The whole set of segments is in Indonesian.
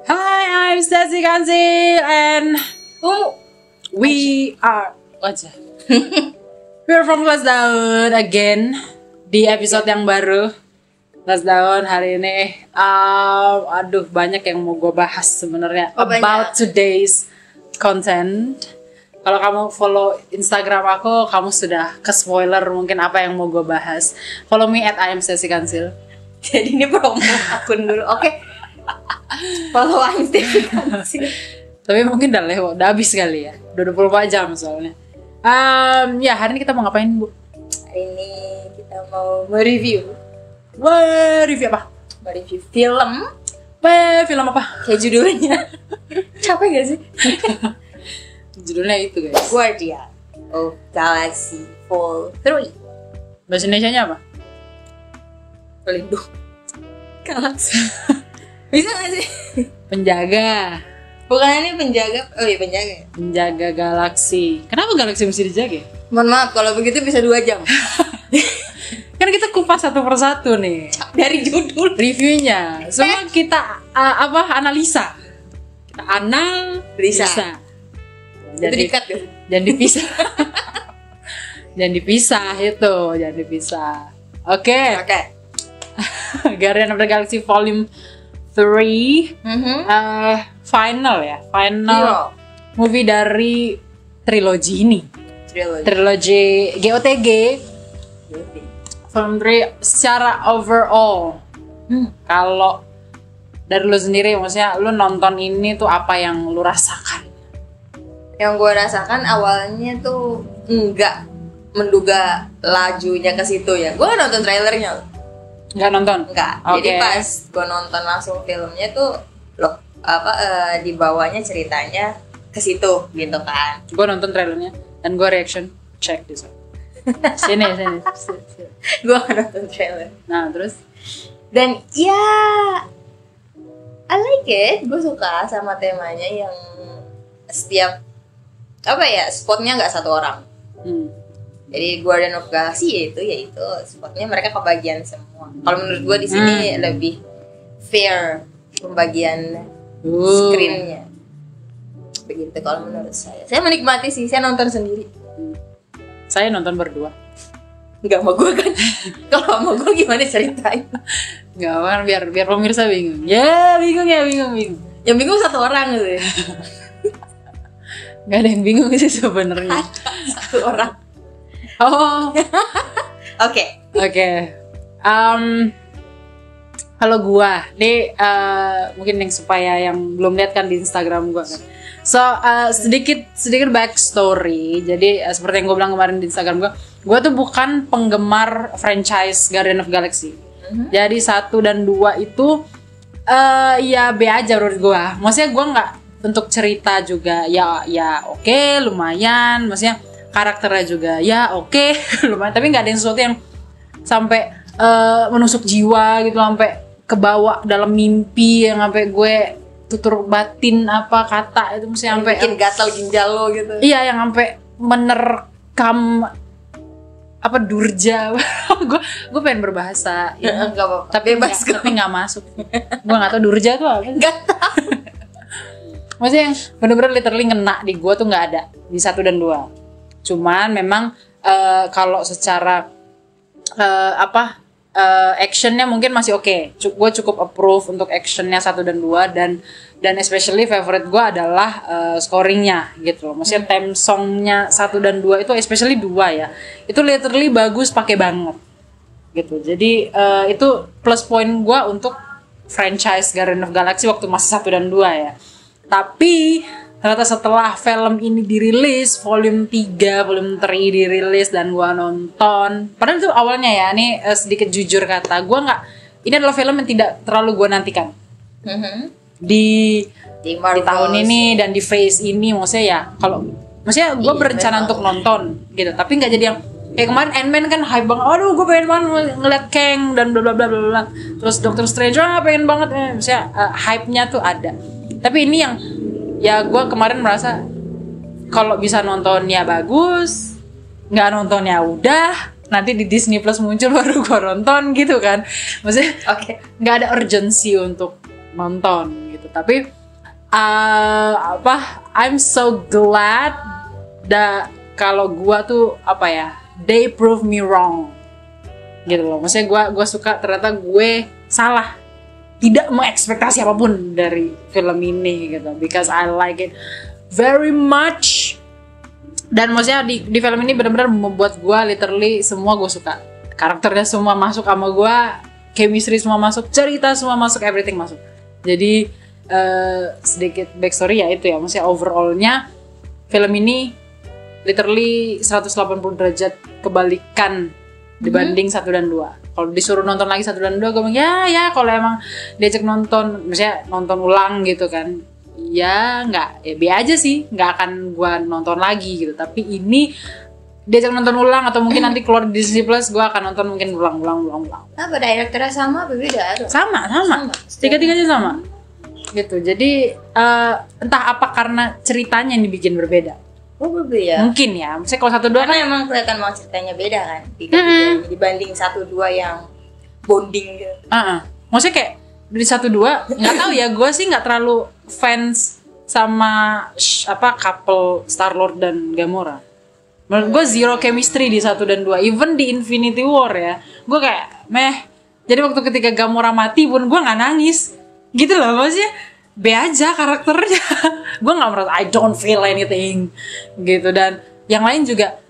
Hi, I'm Stacy Kansil and we are we're from Last Daun again di episode yang baru. Last Daun hari ini banyak yang mau gue bahas sebenarnya about today's content. Kalau kamu follow Instagram aku, kamu sudah ke spoiler mungkin apa yang mau gue bahas. Follow me at @IamStacyKansil. Jadi ini promo akun dulu. Oke. Follow IamStacyKansil. Tapi mungkin udah habis kali ya. Udah 24 jam soalnya. Ya hari ini kita mau ngapain, Bu? Hari ini kita mau mereview. Review apa? Mereview film. Film apa? Kayak judulnya. Capek gak sih? Judulnya itu guys. Guardian of Galaxy Vol 3. Bahasa Indonesianya apa? Pelindung Galaxy. Bisa gak sih? Penjaga. Bukan ini penjaga. Oh iya penjaga. Penjaga galaksi. Kenapa galaksi mesti dijaga? Mohon maaf kalau begitu bisa 2 jam. Kan kita kupas satu persatu nih. Dari judul Reviewnya. Semua kita analisa. Kita analisa. Itu dikat ya? Jangan dipisah. Jangan dipisah. Oke. Guardian of the Galaxy Volume 3 final movie dari trilogi ini. Trilogi GOTG. Film 3 secara overall. Kalau dari lu sendiri, maksudnya lu nonton ini tuh apa yang lu rasakan? Yang gue rasakan awalnya tuh enggak menduga lajunya ke situ ya. Gue nonton trailernya. Nggak nonton? Enggak. Okay. Jadi pas gue nonton langsung filmnya tuh dibawanya ceritanya ke situ gitu kan. Gue nonton trailernya dan gue reaction check this out. Sini. Gue nonton trailer. Nah terus? Dan ya I like it. Gue suka sama temanya yang setiap spotnya nggak satu orang. Jadi Guardian of Galaxy yaitu spotnya mereka kebagian semua. Kalau menurut gue di sini lebih fair pembagian screennya. Begitu kalau menurut saya. Saya menikmati sih. Saya nonton sendiri. Saya nonton berdua. Nggak sama gue kan. Kalau sama gue gimana ceritain? Nggak kan biar pemirsa bingung. Ya bingung. Yang bingung satu orang gitu. Nggak ada yang bingung sih sebenarnya. Satu orang. Oh. Oke. Kalau gua nih mungkin yang supaya yang belum lihat kan di Instagram gua kan. So sedikit backstory. Jadi seperti yang gua bilang kemarin di Instagram gua tuh bukan penggemar franchise Guardian of Galaxy. Jadi 1 dan 2 itu ya B aja menurut gua. Maksudnya gua nggak untuk cerita juga ya oke, lumayan. Maksudnya karakternya juga ya oke, lumayan. Tapi nggak ada yang sesuatu yang sampai menusuk jiwa gitu, sampai kebawa dalam mimpi yang sampai gue tutur batin apa kata itu mesti sampai bikin gatal ginjal lo gitu. Iya, yang sampai menerkam durja. gue pengen berbahasa ya, nggak apa-apa. tapi nggak masuk. Gue nggak tahu durja tuh apa. Nggak tahu. Maksudnya yang bener-bener literally ngena di gue tuh nggak ada di 1 dan 2. Cuman memang kalau secara actionnya mungkin masih oke. Gue cukup approve untuk actionnya 1 dan 2 dan especially favorite gue adalah scoringnya gitu loh. Maksudnya theme songnya 1 dan 2 itu especially 2 ya. Itu literally bagus, pakai banget gitu. Jadi itu plus point gue untuk franchise Guardian of Galaxy waktu masih 1 dan 2 ya. Tapi ternyata setelah film ini dirilis, volume 3, volume 3 dirilis dan gua nonton. Padahal itu awalnya ya, ini sedikit jujur kata, ini adalah film yang tidak terlalu gua nantikan. Di tahun ini dan di phase ini, maksudnya gua berencana untuk nonton gitu, tapi nggak jadi yang kayak kemarin Ant-Man kan hype banget. Aduh, gue pengen banget ngeliat Kang dan bla bla bla bla. Terus Doctor Strange pengen banget, maksudnya hype-nya tuh ada. Tapi ini yang ya gue kemarin merasa kalau bisa nonton ya bagus, nggak nonton ya udah, nanti di Disney Plus muncul baru gue nonton gitu kan. Maksudnya nggak ada urgensi untuk nonton gitu. Tapi I'm so glad kalau gua tuh they prove me wrong gitu loh. Maksudnya gue suka ternyata gue salah, tidak mengekspektasi apapun dari film ini gitu, because I like it very much. Dan maksudnya di film ini benar-benar membuat gue literally semua gue suka, karakternya semua masuk sama gue, chemistry semua masuk, cerita semua masuk, everything masuk. Jadi sedikit backstory ya itu ya, maksudnya overallnya film ini literally 180 derajat kebalikan dibanding 1 dan 2. Kalau disuruh nonton lagi 1 dan 2, gue bilang ya kalau emang diajak nonton, misalnya nonton ulang gitu kan, ya B aja sih, nggak akan gue nonton lagi gitu. Tapi ini diajak nonton ulang atau mungkin nanti keluar di Disney Plus, gue akan nonton mungkin ulang. Apa directornya sama apa beda? Sama. Tiga-tiganya sama gitu. Jadi entah apa karena ceritanya yang dibikin berbeda. Oh berbeda. Mungkin ya. Misalnya kalau 1 2 karena emang kelihatan mau ceritanya beda kan. Dibanding 1 2 yang bonding gitu. Maksudnya kayak dari 1 2 nggak tahu ya, gue sih nggak terlalu fans sama couple Star-Lord dan Gamora. Menurut gue zero chemistry di 1 dan 2. Even di Infinity War ya, gue kayak meh. Jadi waktu ketika Gamora mati pun gue nggak nangis gitu loh, maksudnya B aja karakternya. Gue nggak merasa I don't feel anything gitu. Dan yang lain juga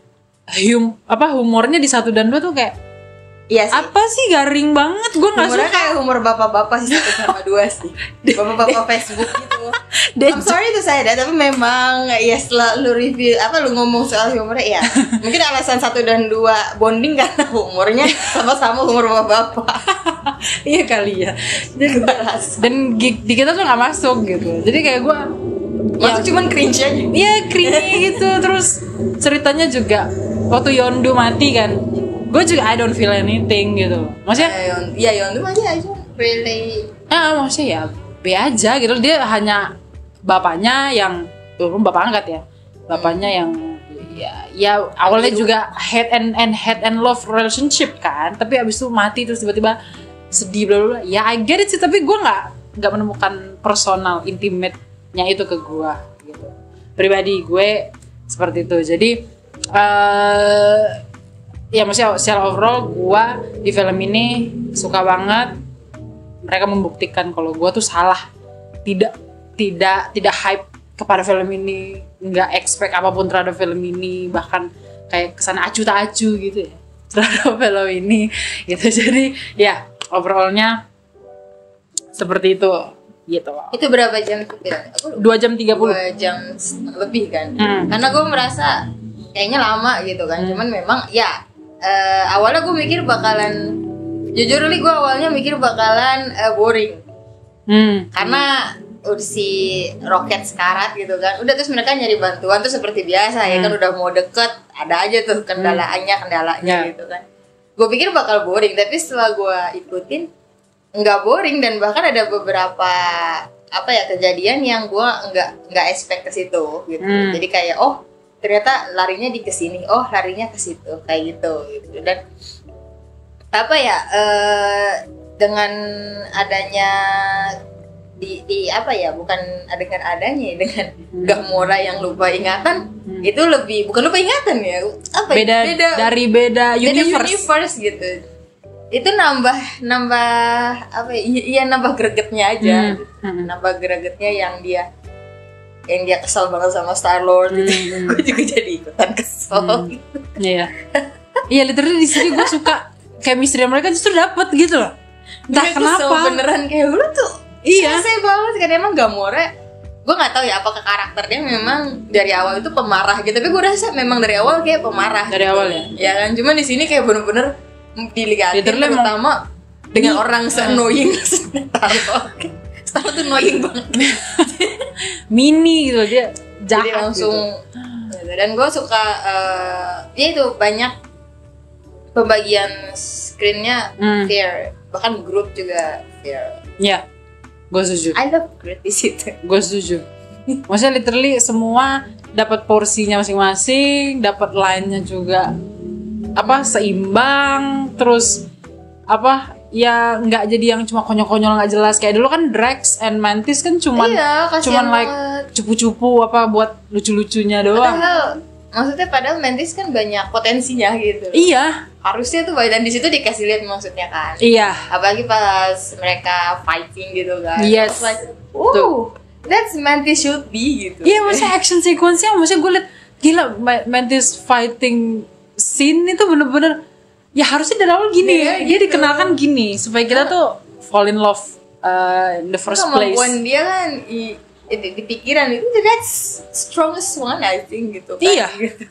humornya di 1 dan 2 tuh kayak iya sih. Apa sih garing banget, gue nggak suka. Kayak humor bapak-bapak sih 1 sama 2 sih. Bapak-bapak Facebook gitu. I'm sorry to say that, tapi memang ya setelah lu review lu ngomong soal humornya ya mungkin alasan 1 dan 2 bonding karena humornya sama-sama humor bapak-bapak. Iya kali ya. Dan di kita tuh nggak masuk gitu. Jadi kayak gue masuk cuman cringe aja. Iya cringe gitu. Terus ceritanya juga waktu Yondu mati kan, gue juga I don't feel anything gitu. Maksudnya Yondu aja really. Maksudnya ya B aja gitu. Dia hanya bapaknya yang bapak angkat ya. Bapaknya yang ya awalnya juga head and love relationship kan, tapi abis itu mati terus tiba-tiba sedih bla bla. Ya I get it sih, tapi gue nggak menemukan personal intimate-nya itu ke gue gitu. Pribadi gue seperti itu. Jadi ya maksudnya secara overall gue di film ini suka banget. Mereka membuktikan kalau gue tuh salah, tidak hype kepada film ini, nggak expect apapun terhadap film ini, bahkan kayak kesana acu tak acu gitu ya terhadap film ini gitu. Jadi ya overallnya seperti itu gitu loh. Itu berapa jam tuh? 2 jam 30. 2 jam lebih kan. Karena gue merasa kayaknya lama gitu kan. Cuman memang ya awalnya gue mikir bakalan, jujur nih gue awalnya mikir bakalan boring. Karena si Rocket sekarat gitu kan, udah terus mereka nyari bantuan tuh seperti biasa ya kan, udah mau deket ada aja tuh kendalanya gitu kan. Gue pikir bakal boring, tapi setelah gue ikutin nggak boring, dan bahkan ada beberapa kejadian yang gue nggak expect ke situ gitu. Jadi kayak ternyata larinya di kesini, larinya ke situ kayak gitu. Dan dengan adanya dengan Gamora yang lupa ingatan, itu lebih bukan lupa ingatan ya, beda universe gitu. Itu nambah gregetnya aja. Nambah gregetnya yang dia kesel banget sama Star-Lord gitu. Gue juga jadi ikutan kesel gitu. Iya literally di sini gue suka chemistry mereka justru dapet gitu loh. Entah kenapa beneran kayak lu tuh. Iya. Saya banget kan, emang Gamora. Gue nggak tahu ya apakah karakternya memang dari awal itu pemarah gitu, tapi gue rasa memang dari awal kayak pemarah. Dari gitu. awal ya. Ya kan, cuma di sini kayak bener-bener dilihatin terutama dengan orang se-annoying Star-Lord tuh annoying banget. Mini gitu dia jahat. Jadi langsung gitu. Dan gue suka dia itu banyak pembagian screennya fair, bahkan Groot juga fair. Ya, gue setuju. I love Groot di situ. Gue setuju. Maksudnya literally semua dapat porsinya masing-masing, dapat line-nya juga seimbang, terus ya nggak jadi yang cuma konyol-konyol nggak jelas kayak dulu kan Drax and Mantis kan cuman like cupu-cupu apa buat lucu-lucunya doang. Padahal Mantis kan banyak potensinya gitu. Iya. Harusnya tuh dan di situ dikasih lihat maksudnya kan. Iya. Apalagi pas mereka fighting gitu kan. Yes. Like, that's Mantis should be gitu. Iya, maksudnya action sequence-nya, maksudnya gue liat gila Mantis fighting scene itu bener-bener ya harusnya dari awal gini ya, dia gitu. Dikenalkan gini supaya kita tuh fall in love in the first place. Kemampuan dia kan di pikiran itu that's strongest one I think gitu kan. Iya. Gitu.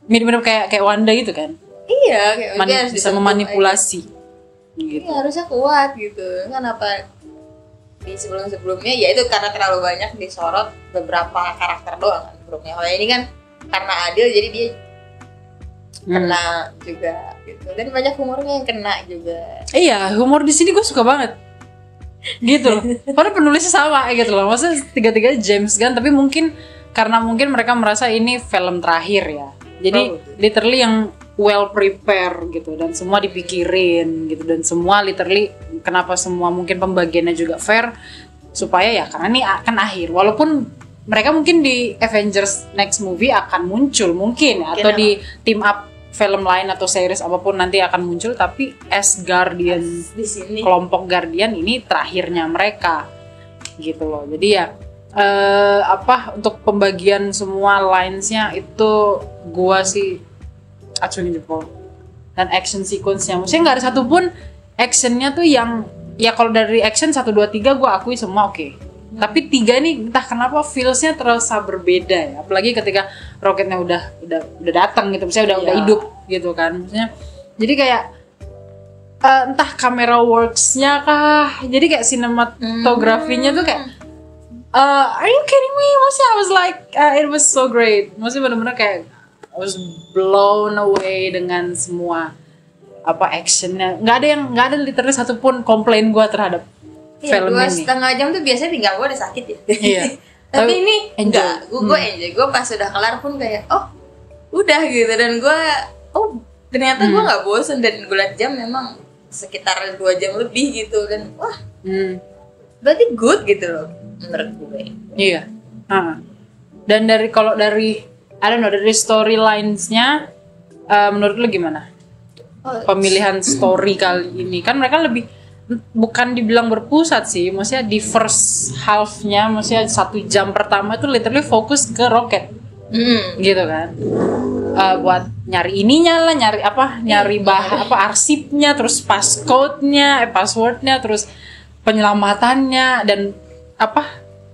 Mirip-mirip kayak Wanda gitu kan. Iya, kayak bisa memanipulasi. Gitu. Iya, harusnya kuat gitu. Kan apa di sebelum-sebelumnya ya itu karena terlalu banyak disorot beberapa karakter doang kan sebelumnya. Kalau ini kan karena adil jadi dia kena juga gitu, dan banyak humornya yang kena juga. Iya, humor di sini gue suka banget gitu loh. Padahal penulisnya sama gitu loh, maksudnya tiga-tiga James Gunn, tapi mungkin karena mereka merasa ini film terakhir ya, jadi literally yang well prepare gitu, dan semua dipikirin gitu, dan semua literally kenapa semua mungkin pembagiannya juga fair supaya ya karena ini akan akhir, walaupun mereka mungkin di Avengers next movie akan muncul mungkin atau di team up film lain atau series apapun nanti akan muncul, tapi as Guardian di sini kelompok Guardian ini terakhirnya mereka gitu loh. Jadi ya untuk pembagian semua lines-nya itu gua sih acungin jempol. Dan action sequence-nya maksudnya nggak ada satupun actionnya tuh yang ya kalau dari action 1, 2, 3 gua akui semua oke. Tapi 3 ini entah kenapa feels-nya terasa berbeda ya. Apalagi ketika roketnya udah datang gitu, misalnya udah hidup gitu kan. Maksudnya jadi kayak entah kamera works-nya kah. Jadi kayak sinematografinya tuh kayak are you kidding me? Maksudnya I was like it was so great. Maksudnya benar-benar kayak I was blown away dengan semua actionnya. Nggak ada literally satupun komplain gue terhadap film ini. 2,5 jam tuh biasanya tinggal gue udah sakit ya. Iya. Tapi ini enggak, gue enjoy. Gue pas udah kelar pun kayak udah gitu, dan gue ternyata gue nggak bosen, dan gue liat jam memang sekitar 2 jam lebih gitu, dan berarti good gitu loh menurut gue. Iya. Dan dari I don't know, dari storylines-nya menurut lu gimana? Pemilihan story kali ini kan mereka lebih bukan dibilang berpusat sih, maksudnya di first half-nya, maksudnya 1 jam pertama itu literally fokus ke roket, gitu kan, buat nyari ininya lah, nyari arsipnya, terus passwordnya, terus penyelamatannya, dan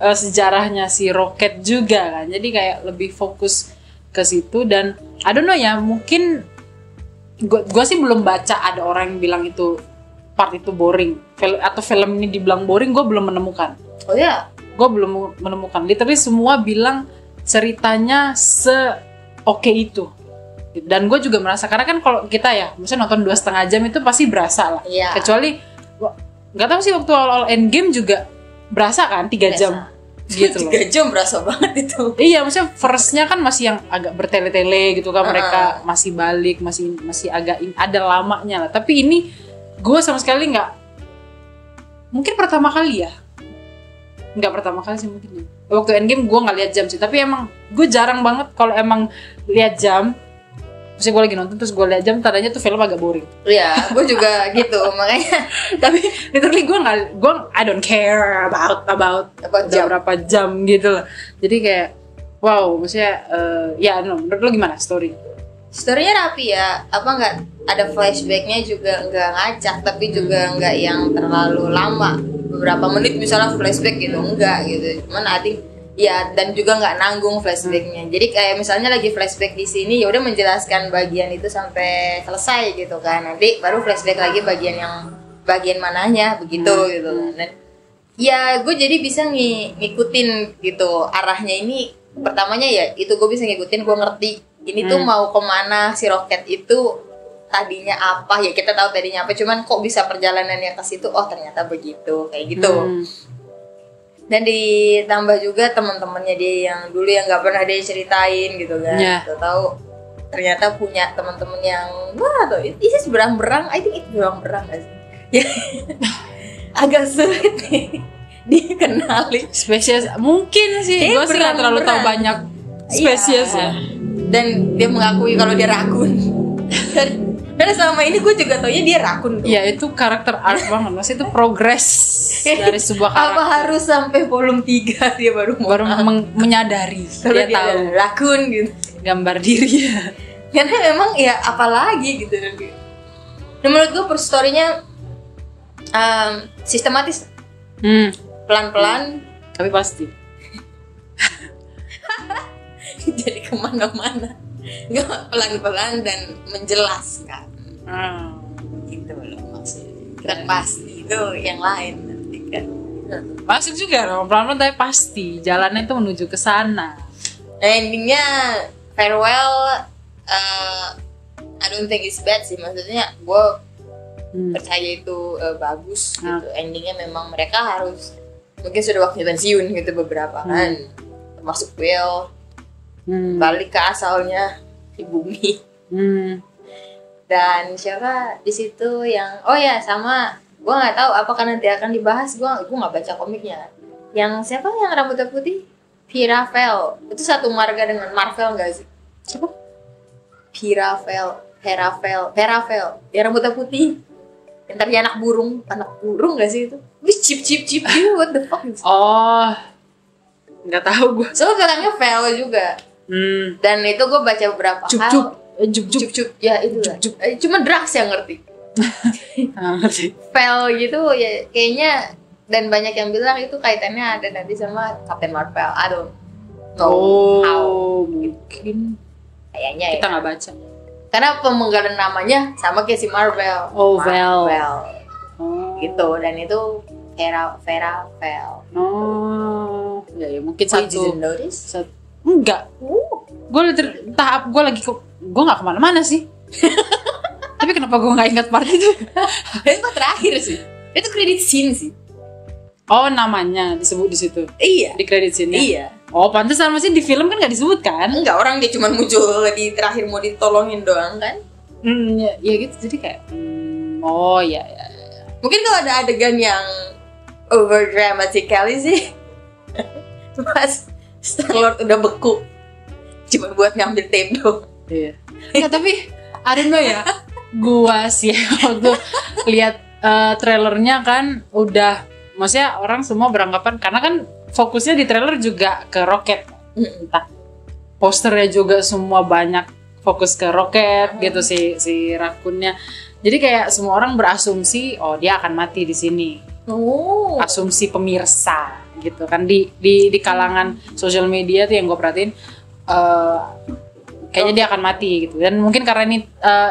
sejarahnya si roket juga kan, jadi kayak lebih fokus ke situ. Dan I don't know ya, mungkin gue sih belum baca ada orang yang bilang itu part itu boring atau film ini dibilang boring, gue belum menemukan. Oh ya? Gue belum menemukan. Literally semua bilang ceritanya se-oke itu. Dan gue juga merasa, karena kan kalau kita ya, misalnya nonton 2,5 jam itu pasti berasa lah. Iya. Kecuali, nggak tahu sih waktu awal Endgame juga berasa kan 3 jam. Gitu loh. 3 jam berasa banget itu. Iya, maksudnya first-nya kan masih yang agak bertele-tele gitu kan, mereka masih balik, masih agak ada lamanya lah. Tapi ini gue sama sekali nggak, mungkin pertama kali ya, nggak pertama kali sih mungkin. Waktu Endgame gue nggak lihat jam sih, tapi emang gue jarang banget kalau emang lihat jam. Terus gue lagi nonton terus gue lihat jam, tadanya tuh film agak boring. Iya, gue juga gitu makanya. Tapi literally gue I don't care about jam berapa jam gitu loh. Jadi kayak wow, maksudnya menurut lo gimana story-nya rapi ya, nggak ada flashbacknya juga, nggak ngacak, tapi juga nggak yang terlalu lama, beberapa menit misalnya flashback gitu, enggak gitu, cuman ya, dan juga nggak nanggung flashbacknya. Jadi kayak misalnya lagi flashback di sini, ya udah menjelaskan bagian itu sampai selesai gitu kan, nanti baru flashback lagi bagian mananya begitu gitu kan. Dan ya gue jadi bisa ngikutin gitu arahnya. Ini pertamanya ya itu gue bisa ngikutin, gue ngerti ini tuh mau kemana si roket itu, tadinya apa ya, kita tahu tadinya apa, cuman kok bisa perjalanannya ke situ, ternyata begitu, kayak gitu. Dan ditambah juga teman-temannya dia yang dulu yang nggak pernah dia ceritain gitu kan, tahu ternyata punya teman-teman yang tuh ini berang-berang, I think itu berang-berang gak sih? agak sulit nih dikenali. Spesies mungkin sih, gue sih nggak terlalu tahu banyak spesies ya. Dan dia mengakui kalau dia rakun. Karena selama ini gue juga taunya dia rakun. Iya, itu karakter art banget, maksudnya itu progres dari sebuah karakter. Apa harus sampai volume 3 dia baru menyadari kalau dia tahu rakun gitu, gambar diri ya. karena memang ya apalagi gitu. Dan menurut gue per story-nya sistematis, pelan-pelan tapi pasti jadi kemana-mana, nggak pelan-pelan dan menjelaskan gitu loh maksudnya. Dan pasti itu yang lain nanti kan masuk juga dong, pelan-pelan tapi pasti jalannya itu menuju ke sana. Nah endingnya farewell, I don't think it's bad sih, maksudnya gue percaya itu bagus gitu. Endingnya memang mereka harus mungkin sudah waktunya pensiun gitu beberapa kan, termasuk Will balik ke asalnya di bumi. Dan siapa di situ yang sama gue nggak tahu apakah nanti akan dibahas, gue nggak baca komiknya. Yang siapa yang rambutnya putih? Viravel, itu satu marga dengan Marvel nggak sih? Siapa? Veravel, ya rambutnya putih. Yang tadi anak burung nggak sih itu? Wih chip gitu, what the fuck? Oh, nggak tahu gue. Soalnya belakangnya Vel juga. Dan itu gue baca beberapa hal. Cup. Ya itu lah. Cuma Drax yang ngerti. Ngerti. Vel gitu ya kayaknya, dan banyak yang bilang itu kaitannya ada nanti sama Captain Marvel. I don't know how. Mungkin kayaknya kita ya. nggak baca. Karena pemenggalan namanya sama kayak si Marvel. Oh, Vel. Gitu, dan itu Vera Vel. Oh, ya mungkin You satu. didn't notice? Enggak. Gue tahap gue lagi gue nggak kemana-mana sih. Tapi kenapa gue nggak ingat part itu? Itu terakhir sih. Itu credit scene sih. Oh, namanya disebut di situ. Iya. Di credit scene-nya. Iya. Oh, pantesan masih di film kan nggak disebut kan? Enggak, orang dia cuma muncul di terakhir mau ditolongin doang kan. Ya gitu. Jadi kayak oh ya. Mungkin kalau ada adegan yang over dramatically sih. Pas Star-Lord udah beku. Cuma buat ngambil tape doang. Iya. Enggak, tapi I don't know ya. Gua sih waktu lihat trailernya kan udah, maksudnya orang semua beranggapan karena kan fokusnya di trailer juga ke Rocket. Entah posternya juga semua banyak fokus ke Rocket gitu si rakunnya. Jadi kayak semua orang berasumsi oh dia akan mati di sini. Asumsi pemirsa gitu kan di kalangan sosial media tuh yang gue perhatiin kayaknya dia akan mati gitu. Dan mungkin karena ini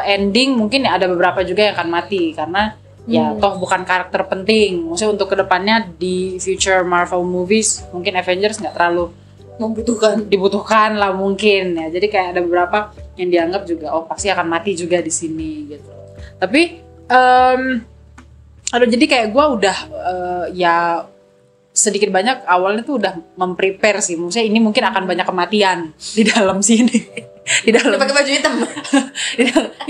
ending, mungkin ada beberapa juga yang akan mati karena ya toh bukan karakter penting. Maksudnya untuk kedepannya di future Marvel movies mungkin Avengers nggak terlalu dibutuhkan lah mungkin ya. Jadi kayak ada beberapa yang dianggap juga oh pasti akan mati juga di sini gitu. Tapi jadi kayak gue udah ya sedikit banyak awalnya tuh udah memprepare sih. Maksudnya ini mungkin akan banyak kematian di dalam sini. Di dalam pakai baju hitam.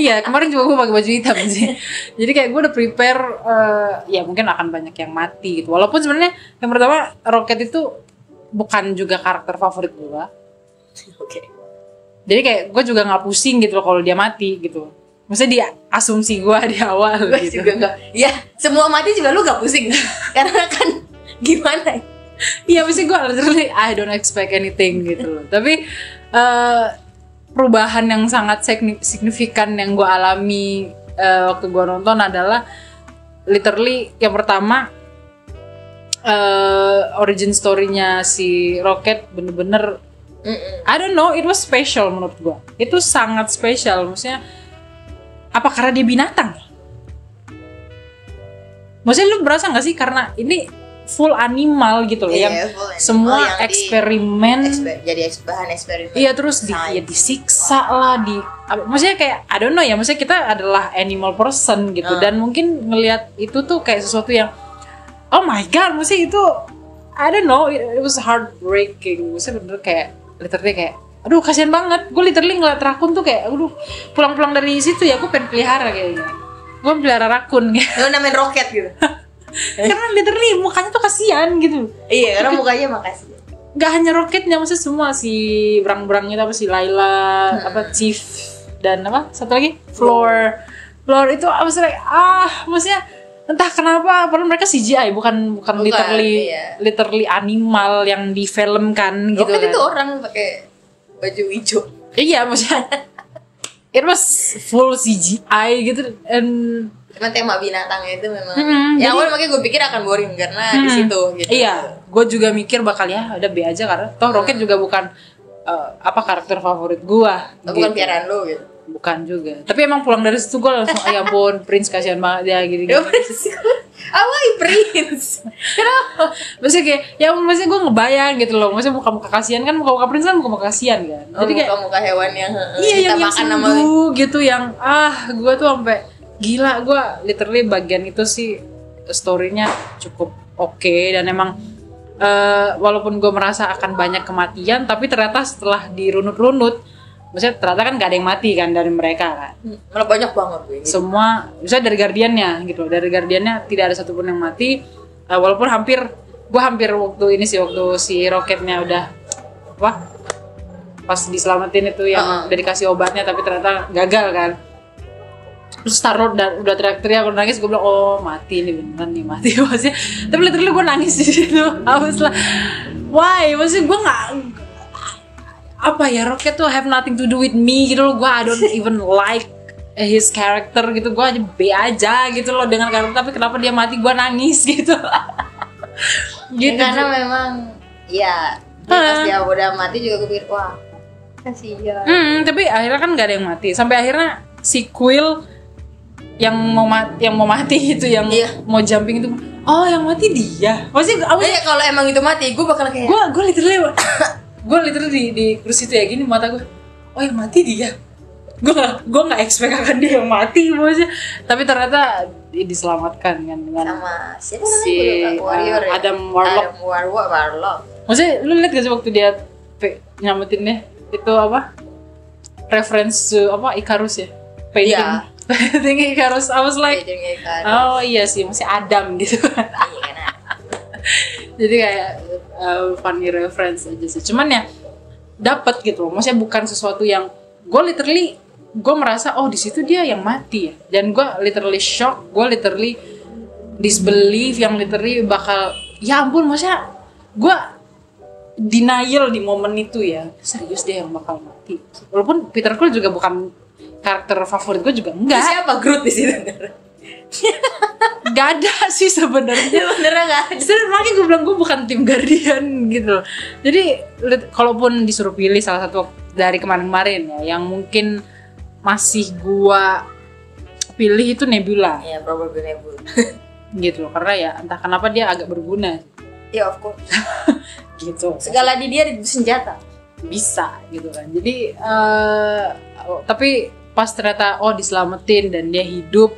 Iya, kemarin juga gue pakai baju hitam sih. Jadi kayak gue udah prepare ya mungkin akan banyak yang mati gitu. Walaupun sebenarnya yang pertama Rocket itu bukan juga karakter favorit gue. Oke. Jadi kayak gue juga nggak pusing gitu loh kalau dia mati gitu. Maksudnya dia asumsi gue di awal Gue gitu. juga nggak. Ya semua mati juga lu nggak pusing. Karena kan gimana? Iya, mesti gue literally I don't expect anything gitu loh. Tapi perubahan yang sangat signifikan yang gue alami waktu gue nonton adalah literally yang pertama origin story-nya si Rocket bener-bener I don't know, it was special menurut gue. Itu sangat spesial. Maksudnya apa karena dia binatang? Maksudnya lu berasa gak sih karena ini full animal gitu loh, yang semua yang eksperimen jadi bahan eksperimen. Iya, terus disiksa lah maksudnya kayak I don't know ya, maksudnya kita adalah animal person gitu dan mungkin ngelihat itu tuh kayak sesuatu yang oh my god, maksudnya itu I don't know, it was heartbreaking. Maksudnya bener kayak literally kayak aduh kasihan banget. Gue literally ngeliat rakun tuh kayak aduh pulang-pulang dari situ ya gue pengen pelihara kayaknya. gue pelihara rakun gitu. Lu namain roket gitu. Karena literally mukanya tuh kasihan gitu. Iya, karena mukanya makasih. Gak hanya roketnya, maksudnya semua si berang-berangnya apa si Laila, apa Chief dan apa satu lagi Floor itu apa sih maksudnya entah kenapa padahal mereka CGI bukan literally animal yang difilmkan gitu kan. Kan. Itu orang pakai baju hijau. Iya maksudnya it was full CGI gitu and Cuman tema binatangnya itu memang ya awal makanya gue pikir akan boring karena di situ gitu. Iya, gue juga mikir bakal ya udah B aja karena toh Rocket juga bukan karakter favorit gue. Bukan piaraan lo gitu. Bukan juga. Tapi emang pulang dari situ gue langsung ya ampun Prince kasihan banget dia gini. Prince? Kenapa? Maksudnya kayak ya maksudnya gue ngebayang gitu loh. Maksudnya muka-muka kasihan kan muka-muka Prince kan muka-muka kasihan kan. Jadi kayak muka-muka hewan yang kita makan nama gitu yang gue tuh sampai gila, gue literally bagian itu sih story-nya cukup oke. Dan emang walaupun gue merasa akan banyak kematian, tapi ternyata setelah dirunut-runut, maksudnya ternyata kan gak ada yang mati kan dari mereka kan. Malah banyak banget gue. Semua, misalnya dari Guardian-nya gitu, dari Guardian-nya tidak ada satupun yang mati. Walaupun gue hampir waktu si Rocketnya udah pas diselamatin itu yang udah dikasih obatnya, tapi ternyata gagal kan. Terus Star-Lord udah teriak-teriak, aku nangis, gue bilang oh mati nih beneran nih mati maksudnya. Tapi literally gue nangis di situ. I was like, why? Maksudnya gue nggak Rocket tuh have nothing to do with me gitu loh. Gue I don't even like his character gitu. Gue aja B aja gitu loh dengan karakter. Tapi kenapa dia mati gue nangis gitu. Gitu. Karena memang ya pas dia udah mati juga gue pikir wah kasihan. Tapi akhirnya kan gak ada yang mati. Sampai akhirnya si Quill yang mau mati itu yang mau jumping itu yang mati dia. Maksudnya kalau emang itu mati gue bakal kayak gue literally di kursi itu ya gini mata gue yang mati dia. Gue nggak expect akan dia yang mati maksudnya. Tapi ternyata diselamatkan kan dengan sama siapa namanya warrior ya? Adam Warlock. Maksudnya lu lihat gak sih waktu dia nyelamatinnya itu apa reference Icarus ya painting Painting Icarus. I was like oh iya sih masih Adam gitu. Jadi kayak funny reference aja sih. Cuman ya dapat gitu loh. Maksudnya bukan sesuatu yang gue merasa di situ dia yang mati ya. Dan gue literally shock, gue literally disbelief yang literally bakal ya ampun maksudnya gue denial di momen itu ya. Serius dia yang bakal mati. Walaupun Peter Quill juga bukan karakter favorit gue juga enggak. Siapa Groot di situ? Gak ada sih sebenarnya. Beneran gak ada. Makanya gue bilang gue bukan tim Guardian gitu. Jadi kalaupun disuruh pilih salah satu dari kemarin-kemarin ya, yang mungkin masih gue pilih itu Nebula. Iya, probably Nebula. Gitu loh, karena ya entah kenapa dia agak berguna. Ya of course. Gitu. Segala di dia senjata. Bisa gitu kan. Jadi tapi pas ternyata diselamatin dan dia hidup,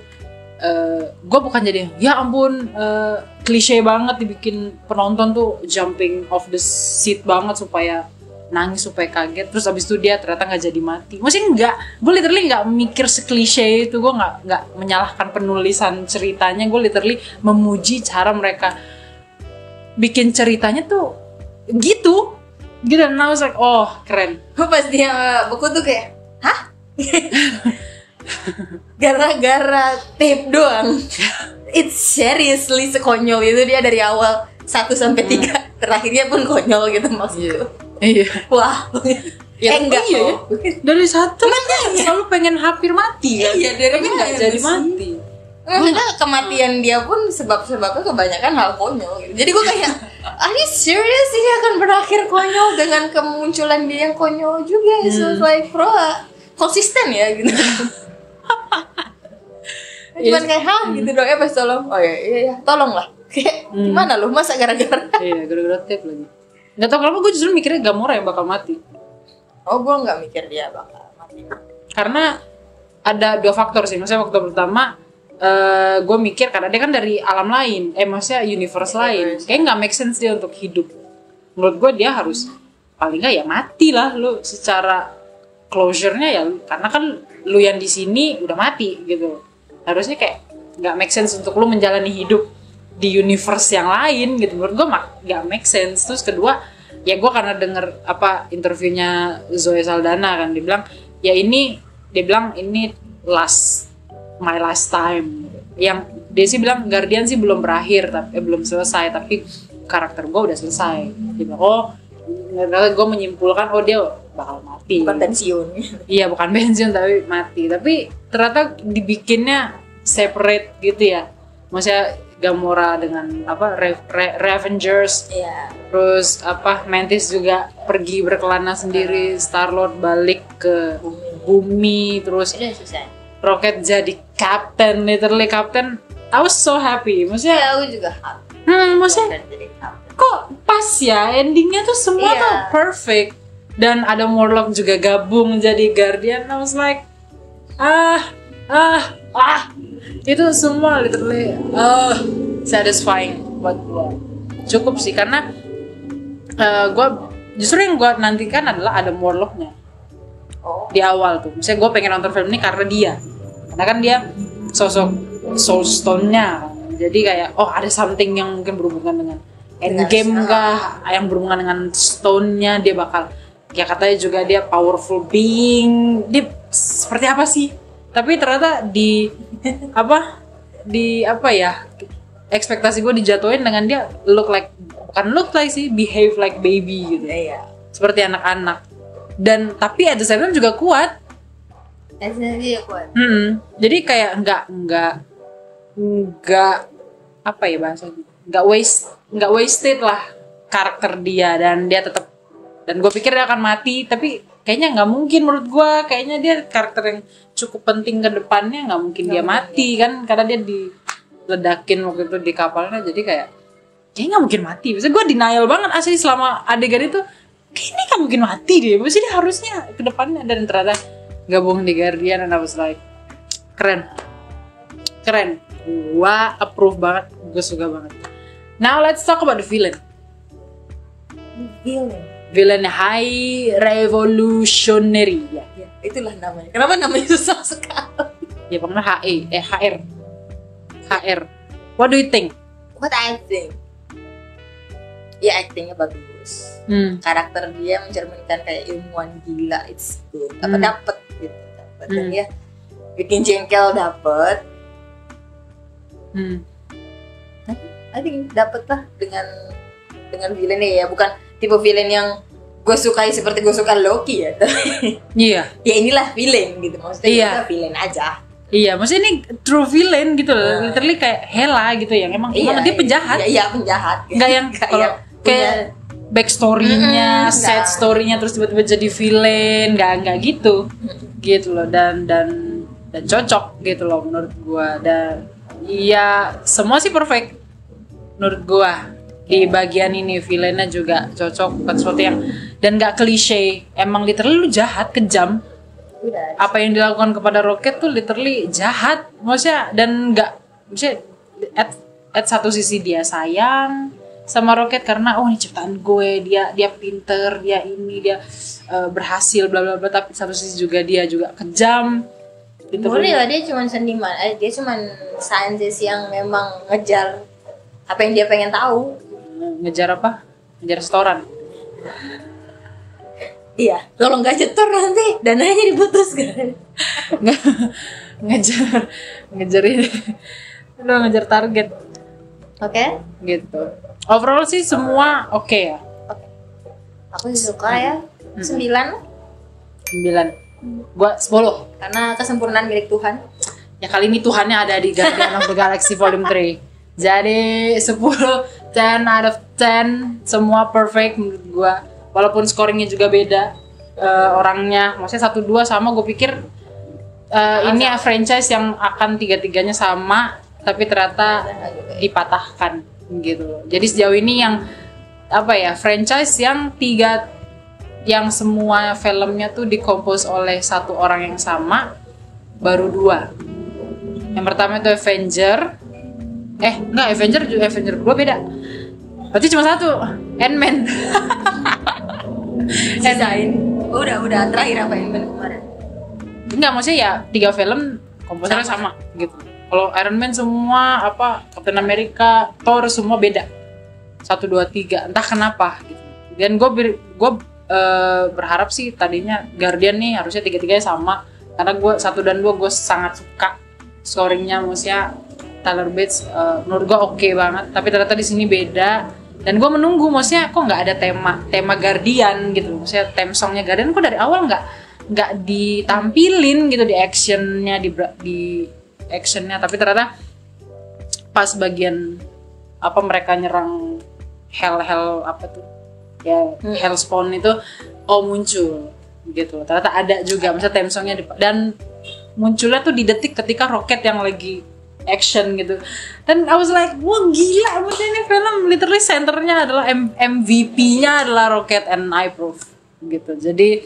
gue bukan jadi ya ampun klise banget dibikin penonton tuh jumping off the seat banget supaya nangis supaya kaget terus abis itu dia ternyata nggak jadi mati. Maksudnya enggak, gue literally nggak mikir seklise itu. Gue nggak menyalahkan penulisan ceritanya, gue literally memuji cara mereka bikin ceritanya tuh gitu. Dan I was like keren. Pas dia buku tuh kayak hah? Gara-gara tape doang. It's seriously sekonyol itu dia dari awal 1 sampai 3 terakhirnya pun konyol gitu maksudku. Iya. Wah. Enggak ya. Dari 1 selalu pengen hampir mati kan. Iya, dari tapi nggak jadi mati. Maksudnya kematian dia pun sebab-sebabnya kebanyakan hal konyol gitu. Jadi gue kayak are you serious ini akan berakhir konyol dengan kemunculan dia yang konyol juga. So like bro konsisten ya gitu. Cuman kayak gitu doang ya pas tolong. Iya tolonglah. Kayak gimana lu masa gara-gara gara-gara tape lagi. Nggak tahu kenapa gue justru mikirnya Gamora yang bakal mati. Gue nggak mikir dia bakal mati. Karena ada 2 faktor sih. Maksudnya faktor pertama gue mikir karena dia kan dari alam lain, maksudnya universe lain. Kayak nggak make sense dia untuk hidup. Menurut gue dia harus paling nggak ya mati lah lu secara closure-nya ya, karena kan lu yang di sini udah mati gitu. harusnya kayak nggak make sense untuk lu menjalani hidup di universe yang lain gitu. Menurut gue nggak make sense. Terus kedua, ya gue karena denger apa interviewnya Zoe Saldana kan, dia bilang ini my last time. Yang dia sih bilang Guardian sih belum berakhir, tapi belum selesai, tapi karakter gue udah selesai. Dia bilang, gue menyimpulkan dia bakal mati. Bukan pensiun. Iya, bukan pensiun tapi mati. Tapi ternyata dibikinnya separate gitu ya. Maksudnya Gamora dengan apa Ravengers. Iya. Terus apa Mantis juga pergi berkelana sendiri, Star-Lord balik ke bumi, terus Itu susah. Rocket jadi captain, literally captain. I was so happy. Maksudnya Ya, aku juga happy. maksudnya Dan jadi captain. kok pas ya endingnya tuh semua Iya. tuh perfect. Dan Adam Warlock juga gabung jadi Guardian. I was like itu semua literally satisfying buat gue. Cukup sih karena gue justru yang gue nantikan adalah Adam Warlocknya di awal tuh. Misalnya gue pengen nonton film ini karena dia, karena kan dia sosok Soul Stone-nya. Jadi kayak ada something yang mungkin berhubungan dengan Endgame kah, yang berhubungan dengan Stone-nya. Dia bakal, ya katanya juga dia powerful being. Dia seperti apa sih? Tapi ternyata di ekspektasi gue dijatuhin dengan dia bukan look like sih, behave like baby gitu. Iya. Seperti anak-anak. Dan tapi at the same time juga kuat. Dia kuat. Jadi kayak nggak apa ya bahasanya, nggak wasted lah karakter dia, dan dia tetap, dan gue pikir dia akan mati, tapi kayaknya nggak mungkin. Menurut gue kayaknya dia karakter yang cukup penting ke depannya, nggak mungkin dia mati kan, karena dia diledakin waktu itu di kapalnya. Jadi kayaknya nggak mungkin mati. Maksudnya gue denial banget asli selama adegan itu, kayaknya nggak mungkin mati deh. Maksudnya dia harusnya ke depannya, dan ternyata gabung di Guardian, and I was like keren. Gua approve banget, gue suka banget. Now let's talk about the villain. Villain High Revolutionary ya. Ya, itulah namanya. Kenapa namanya susah sekali? Ya pokoknya HR. What do you think? What I think? Ya, actingnya bagus. Karakter dia mencerminkan kayak ilmuwan gila, it's good. Dapet gitu, dapet. Dan dia bikin jengkel dapet. I think dapet lah dengan villainnya ya, bukan tipe villain yang gue sukai seperti gue suka Loki ya. Iya. Ya inilah villain gitu, maksudnya kita villain aja. Iya, maksudnya ini true villain gitu loh, literally kayak Hela gitu yang emang dia penjahat. Iya, penjahat. Nggak yang kayak backstory-nya, sad story-nya terus tiba-tiba jadi villain, nggak gitu loh, dan cocok gitu loh menurut gua. Dan iya, semua sih perfect menurut gua. Di bagian ini villainnya juga cocok, bukan sesuatu yang, dan nggak klise, emang literally lu jahat, kejam. Apa yang dilakukan kepada Rocket tuh literally jahat, maksudnya, dan maksudnya at satu sisi dia sayang sama Rocket karena ini ciptaan gue, dia pinter, dia berhasil bla bla bla, tapi satu sisi juga dia juga kejam. Boleh lah, dia cuma seniman, dia cuma saintis yang memang ngejar apa yang dia pengen tahu. Ngejar apa? Ngejar setoran. Iya, kalau nggak nyetor nanti dananya diputuskan. ngejar ini, udah ngejar target. Oke. Gitu. Overall sih semua oke ya. Oke. Aku sih suka ya. 9. Gua 10. Karena kesempurnaan milik Tuhan. Ya kali ini Tuhannya ada di Guardian of the Galaxy Volume 3. Jadi 10 out of 10, semua perfect menurut gua. Walaupun scoringnya juga beda orangnya, maksudnya 1-2 sama, gue pikir ini franchise yang akan 3-3-nya sama, tapi ternyata dipatahkan gitu. Jadi sejauh ini yang franchise yang semua filmnya tuh dikompos oleh satu orang yang sama, baru 2. Yang pertama itu Avenger 2 beda. Berarti cuma 1, Ant-Man. Sisain. Udah terakhir apa Ant-Man kemarin? Enggak, maksudnya ya 3 film komposernya sama gitu. Kalau Iron Man semua apa Captain America, Thor semua beda 1, 2, 3 entah kenapa gitu. Dan gue berharap sih tadinya Guardian nih harusnya 3-3 sama, karena gue 1 dan 2 gue sangat suka scoringnya, maksudnya Tyler Bates menurut gue oke banget, tapi ternyata di sini beda. Dan gue menunggu, maksudnya kok nggak ada tema Guardian gitu, maksudnya theme songnya Guardian kok dari awal nggak ditampilin gitu di actionnya, di actionnya, tapi ternyata pas bagian apa mereka nyerang hell apa tuh ya Hellspawn itu muncul gitu, ternyata ada juga maksudnya theme songnya dan munculnya tuh di detik ketika Rocket yang lagi action gitu. Dan I was like, wah gila, maksudnya ini film literally centernya adalah MVP-nya adalah Rocket and iProof gitu. Jadi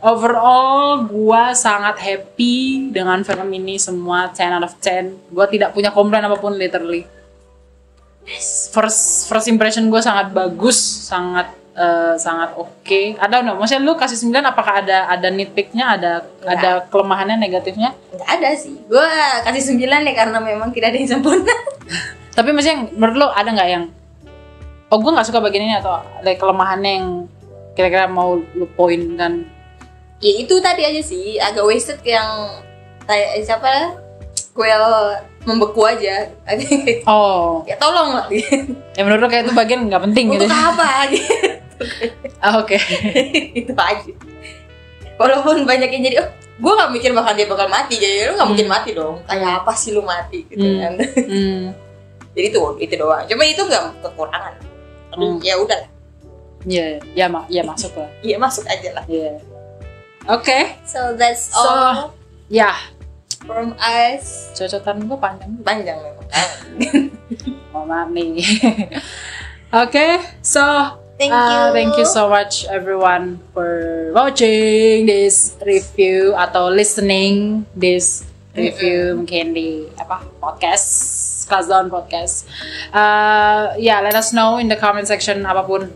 overall gua sangat happy dengan film ini, semua 10 out of 10. Gua tidak punya komplain apapun literally. First impression gue sangat bagus, sangat oke. Ada no, maksudnya lu kasih 9 apakah ada nitpicknya, ada kelemahannya, negatifnya? Nggak ada sih. Gue kasih 9 ya karena memang tidak ada yang sempurna. Tapi maksudnya menurut lu ada nggak yang gue nggak suka bagian ini, atau ada kelemahannya yang kira-kira mau lu poin dan ya itu tadi aja sih, agak wasted yang kayak siapa Quail membeku aja. Ya tolong lah. Ya menurut lu kayak itu bagian nggak penting gitu. Untuk apa gitu. Oke. Itu aja. Walaupun banyak yang jadi gue nggak mikir bakal dia bakal mati, jadi lu nggak mungkin mati dong. Kayak apa sih lu mati gitu kan. Jadi itu doang. Cuma itu nggak kekurangan. Ya udah. Ya masuk lah. Iya masuk aja lah. Iya. Oke. So that's all. Ya. From us. Cocotan gue Panjang memang. Maaf nih. Oke, so thank you so much everyone for watching this review atau listening this review mungkin di podcast Class Down Podcast. Let us know in the comment section apapun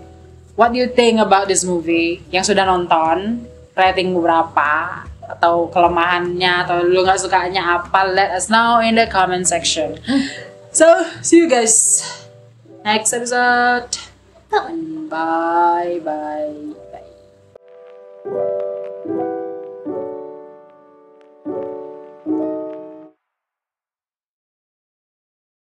what do you think about this movie, yang sudah nonton, rating berapa atau kelemahannya atau lu nggak sukanya apa, let us know in the comment section. So see you guys next episode. Bye bye.